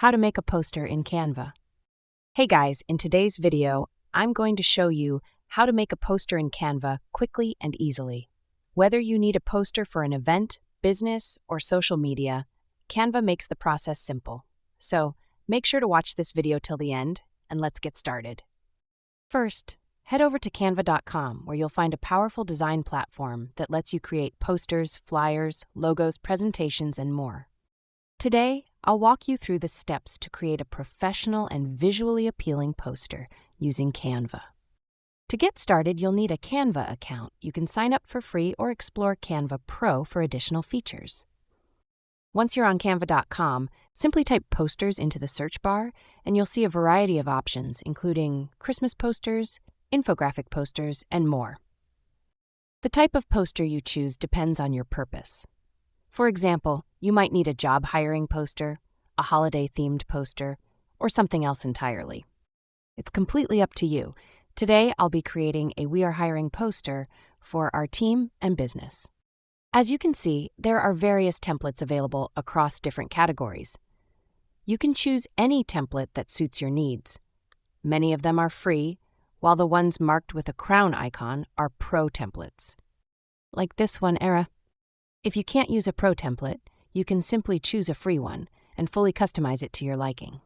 How to make a poster in Canva. Hey guys, in today's video, I'm going to show you how to make a poster in Canva quickly and easily. Whether you need a poster for an event, business, or social media, Canva makes the process simple. So make sure to watch this video till the end, and let's get started. First, head over to canva.com where you'll find a powerful design platform that lets you create posters, flyers, logos, presentations, and more. Today, I'll walk you through the steps to create a professional and visually appealing poster using Canva. To get started, you'll need a Canva account. You can sign up for free or explore Canva Pro for additional features. Once you're on canva.com, simply type posters into the search bar, and you'll see a variety of options, including Christmas posters, infographic posters, and more. The type of poster you choose depends on your purpose. For example, you might need a job hiring poster, a holiday-themed poster, or something else entirely. It's completely up to you. Today, I'll be creating a We Are Hiring poster for our team and business. As you can see, there are various templates available across different categories. You can choose any template that suits your needs. Many of them are free, while the ones marked with a crown icon are pro templates. Like this one, Era. If you can't use a pro template, you can simply choose a free one and fully customize it to your liking.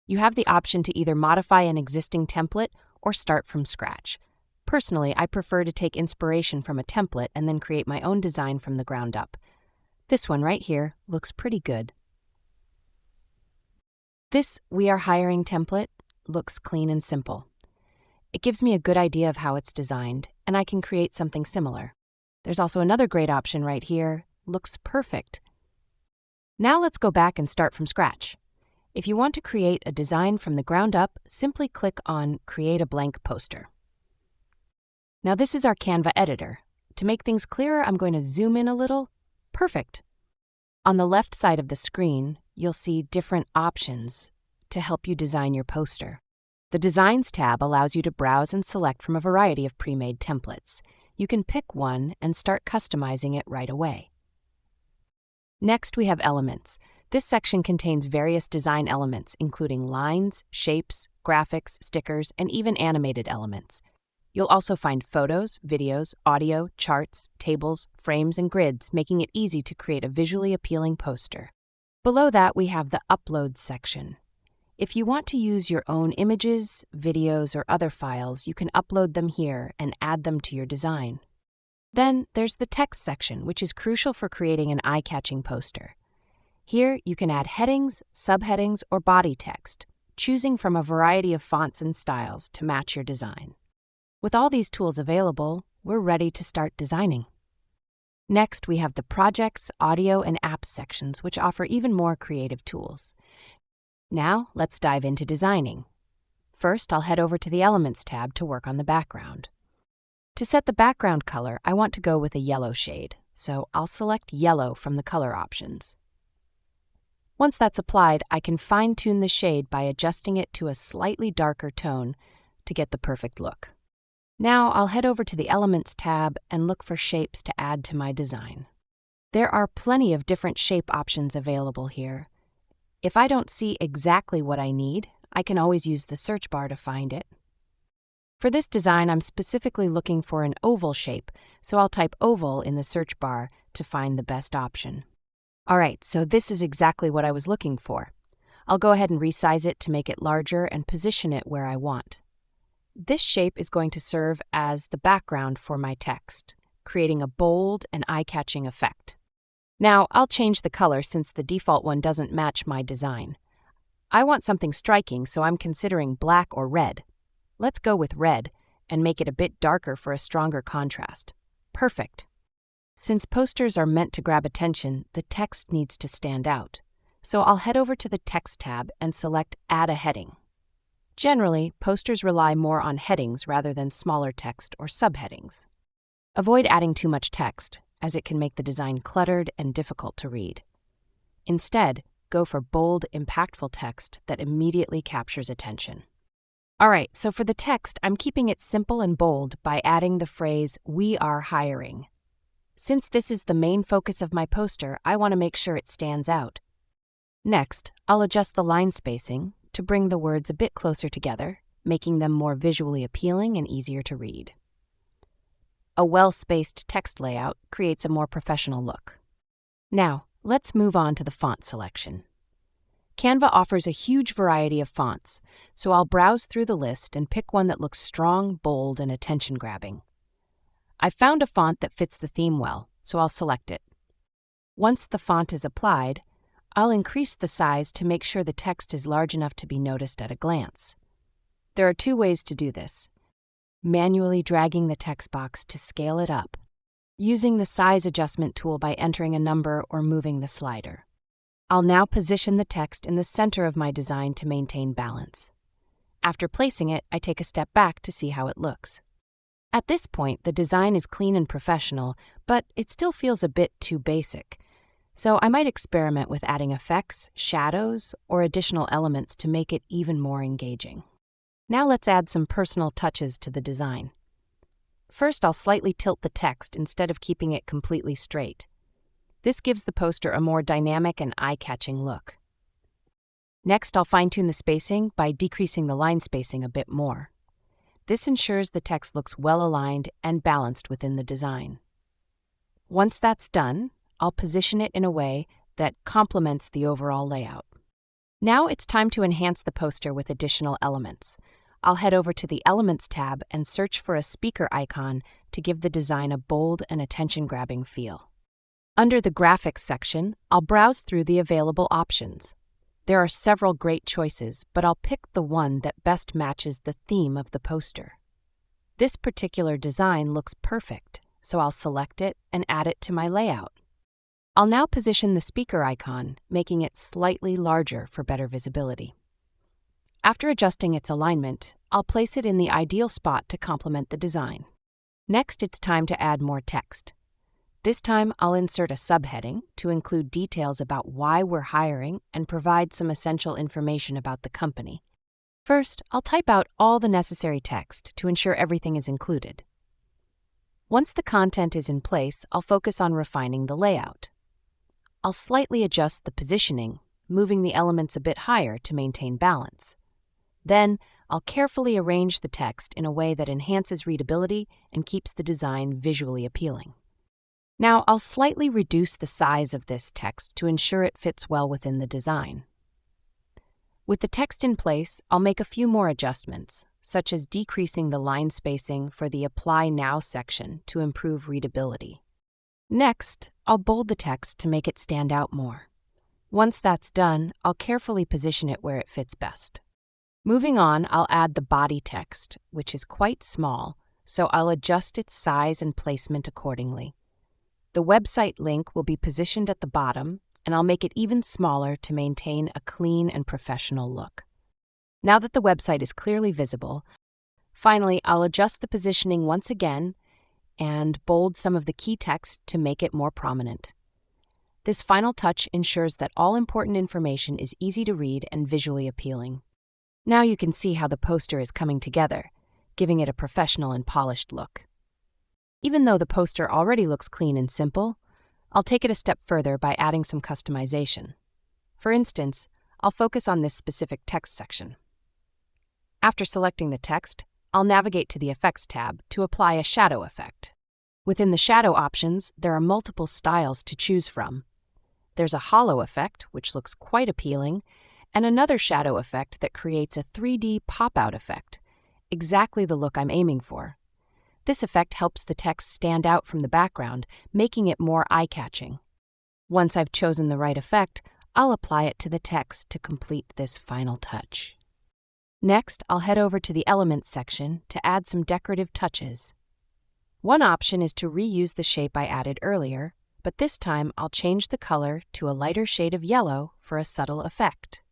You have the option to either modify an existing template or start from scratch. Personally, I prefer to take inspiration from a template and then create my own design from the ground up. This one right here looks pretty good. This We Are Hiring template looks clean and simple. It gives me a good idea of how it's designed, and I can create something similar. There's also another great option right here. Looks perfect. Now let's go back and start from scratch. If you want to create a design from the ground up, simply click on Create a Blank Poster. Now this is our Canva editor. To make things clearer, I'm going to zoom in a little. Perfect. On the left side of the screen, you'll see different options to help you design your poster. The Designs tab allows you to browse and select from a variety of pre-made templates. You can pick one and start customizing it right away. Next, we have Elements. This section contains various design elements, including lines, shapes, graphics, stickers, and even animated elements. You'll also find photos, videos, audio, charts, tables, frames, and grids, making it easy to create a visually appealing poster. Below that, we have the Uploads section. If you want to use your own images, videos, or other files, you can upload them here and add them to your design. Then there's the Text section, which is crucial for creating an eye-catching poster. Here, you can add headings, subheadings, or body text, choosing from a variety of fonts and styles to match your design. With all these tools available, we're ready to start designing. Next, we have the Projects, Audio, and Apps sections, which offer even more creative tools. Now, let's dive into designing. First, I'll head over to the Elements tab to work on the background. To set the background color, I want to go with a yellow shade, so I'll select yellow from the color options. Once that's applied, I can fine-tune the shade by adjusting it to a slightly darker tone to get the perfect look. Now, I'll head over to the Elements tab and look for shapes to add to my design. There are plenty of different shape options available here. If I don't see exactly what I need, I can always use the search bar to find it. For this design, I'm specifically looking for an oval shape, so I'll type oval in the search bar to find the best option. All right, so this is exactly what I was looking for. I'll go ahead and resize it to make it larger and position it where I want. This shape is going to serve as the background for my text, creating a bold and eye-catching effect. Now, I'll change the color since the default one doesn't match my design. I want something striking, so I'm considering black or red. Let's go with red and make it a bit darker for a stronger contrast. Perfect. Since posters are meant to grab attention, the text needs to stand out. So I'll head over to the Text tab and select Add a Heading. Generally, posters rely more on headings rather than smaller text or subheadings. Avoid adding too much text, as it can make the design cluttered and difficult to read. Instead, go for bold, impactful text that immediately captures attention. All right, so for the text, I'm keeping it simple and bold by adding the phrase, "We are hiring." Since this is the main focus of my poster, I want to make sure it stands out. Next, I'll adjust the line spacing to bring the words a bit closer together, making them more visually appealing and easier to read. A well-spaced text layout creates a more professional look. Now, let's move on to the font selection. Canva offers a huge variety of fonts, so I'll browse through the list and pick one that looks strong, bold, and attention-grabbing. I've found a font that fits the theme well, so I'll select it. Once the font is applied, I'll increase the size to make sure the text is large enough to be noticed at a glance. There are two ways to do this: manually dragging the text box to scale it up, using the size adjustment tool by entering a number or moving the slider. I'll now position the text in the center of my design to maintain balance. After placing it, I take a step back to see how it looks. At this point, the design is clean and professional, but it still feels a bit too basic. So I might experiment with adding effects, shadows, or additional elements to make it even more engaging. Now let's add some personal touches to the design. First, I'll slightly tilt the text instead of keeping it completely straight. This gives the poster a more dynamic and eye-catching look. Next, I'll fine-tune the spacing by decreasing the line spacing a bit more. This ensures the text looks well-aligned and balanced within the design. Once that's done, I'll position it in a way that complements the overall layout. Now it's time to enhance the poster with additional elements. I'll head over to the Elements tab and search for a speaker icon to give the design a bold and attention-grabbing feel. Under the Graphics section, I'll browse through the available options. There are several great choices, but I'll pick the one that best matches the theme of the poster. This particular design looks perfect, so I'll select it and add it to my layout. I'll now position the speaker icon, making it slightly larger for better visibility. After adjusting its alignment, I'll place it in the ideal spot to complement the design. Next, it's time to add more text. This time, I'll insert a subheading to include details about why we're hiring and provide some essential information about the company. First, I'll type out all the necessary text to ensure everything is included. Once the content is in place, I'll focus on refining the layout. I'll slightly adjust the positioning, moving the elements a bit higher to maintain balance. Then, I'll carefully arrange the text in a way that enhances readability and keeps the design visually appealing. Now, I'll slightly reduce the size of this text to ensure it fits well within the design. With the text in place, I'll make a few more adjustments, such as decreasing the line spacing for the Apply Now section to improve readability. Next, I'll bold the text to make it stand out more. Once that's done, I'll carefully position it where it fits best. Moving on, I'll add the body text, which is quite small, so I'll adjust its size and placement accordingly. The website link will be positioned at the bottom, and I'll make it even smaller to maintain a clean and professional look. Now that the website is clearly visible, finally, I'll adjust the positioning once again and bold some of the key text to make it more prominent. This final touch ensures that all important information is easy to read and visually appealing. Now you can see how the poster is coming together, giving it a professional and polished look. Even though the poster already looks clean and simple, I'll take it a step further by adding some customization. For instance, I'll focus on this specific text section. After selecting the text, I'll navigate to the Effects tab to apply a shadow effect. Within the shadow options, there are multiple styles to choose from. There's a hollow effect, which looks quite appealing, and another shadow effect that creates a 3D pop-out effect, exactly the look I'm aiming for. This effect helps the text stand out from the background, making it more eye-catching. Once I've chosen the right effect, I'll apply it to the text to complete this final touch. Next, I'll head over to the Elements section to add some decorative touches. One option is to reuse the shape I added earlier, but this time I'll change the color to a lighter shade of yellow for a subtle effect.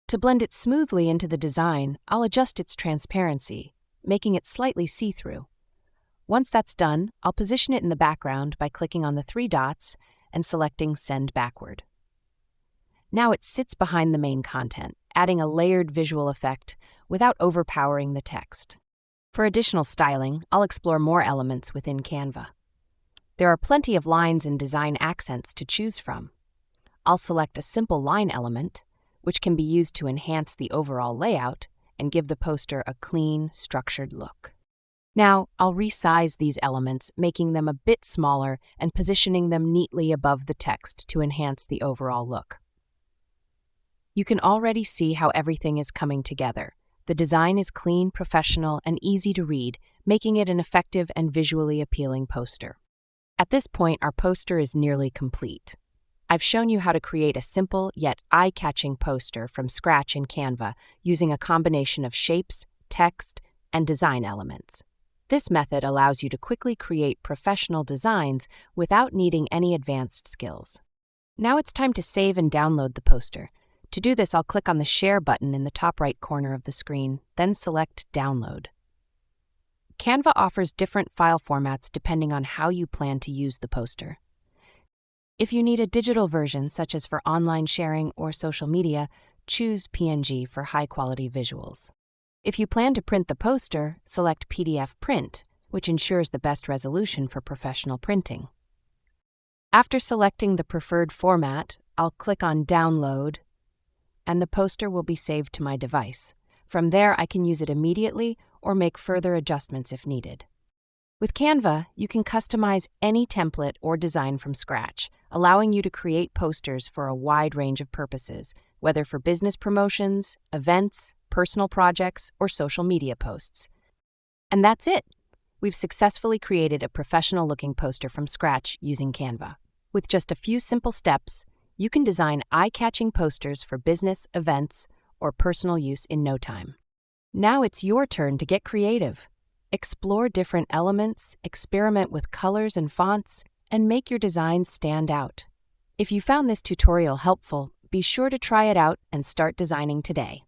To blend it smoothly into the design, I'll adjust its transparency, making it slightly see-through. Once that's done, I'll position it in the background by clicking on the three dots and selecting Send Backward. Now it sits behind the main content, adding a layered visual effect without overpowering the text. For additional styling, I'll explore more elements within Canva. There are plenty of lines and design accents to choose from. I'll select a simple line element, which can be used to enhance the overall layout and give the poster a clean, structured look. Now, I'll resize these elements, making them a bit smaller and positioning them neatly above the text to enhance the overall look. You can already see how everything is coming together. The design is clean, professional, and easy to read, making it an effective and visually appealing poster. At this point, our poster is nearly complete. I've shown you how to create a simple yet eye-catching poster from scratch in Canva using a combination of shapes, text, and design elements. This method allows you to quickly create professional designs without needing any advanced skills. Now it's time to save and download the poster. To do this, I'll click on the Share button in the top right corner of the screen, then select Download. Canva offers different file formats depending on how you plan to use the poster. If you need a digital version, such as for online sharing or social media, choose PNG for high-quality visuals. If you plan to print the poster, select PDF Print, which ensures the best resolution for professional printing. After selecting the preferred format, I'll click on Download, and the poster will be saved to my device. From there, I can use it immediately or make further adjustments if needed. With Canva, you can customize any template or design from scratch, allowing you to create posters for a wide range of purposes, whether for business promotions, events, personal projects, or social media posts. And that's it! We've successfully created a professional-looking poster from scratch using Canva. With just a few simple steps, you can design eye-catching posters for business, events, or personal use in no time. Now it's your turn to get creative. Explore different elements, experiment with colors and fonts, and make your designs stand out. If you found this tutorial helpful, be sure to try it out and start designing today.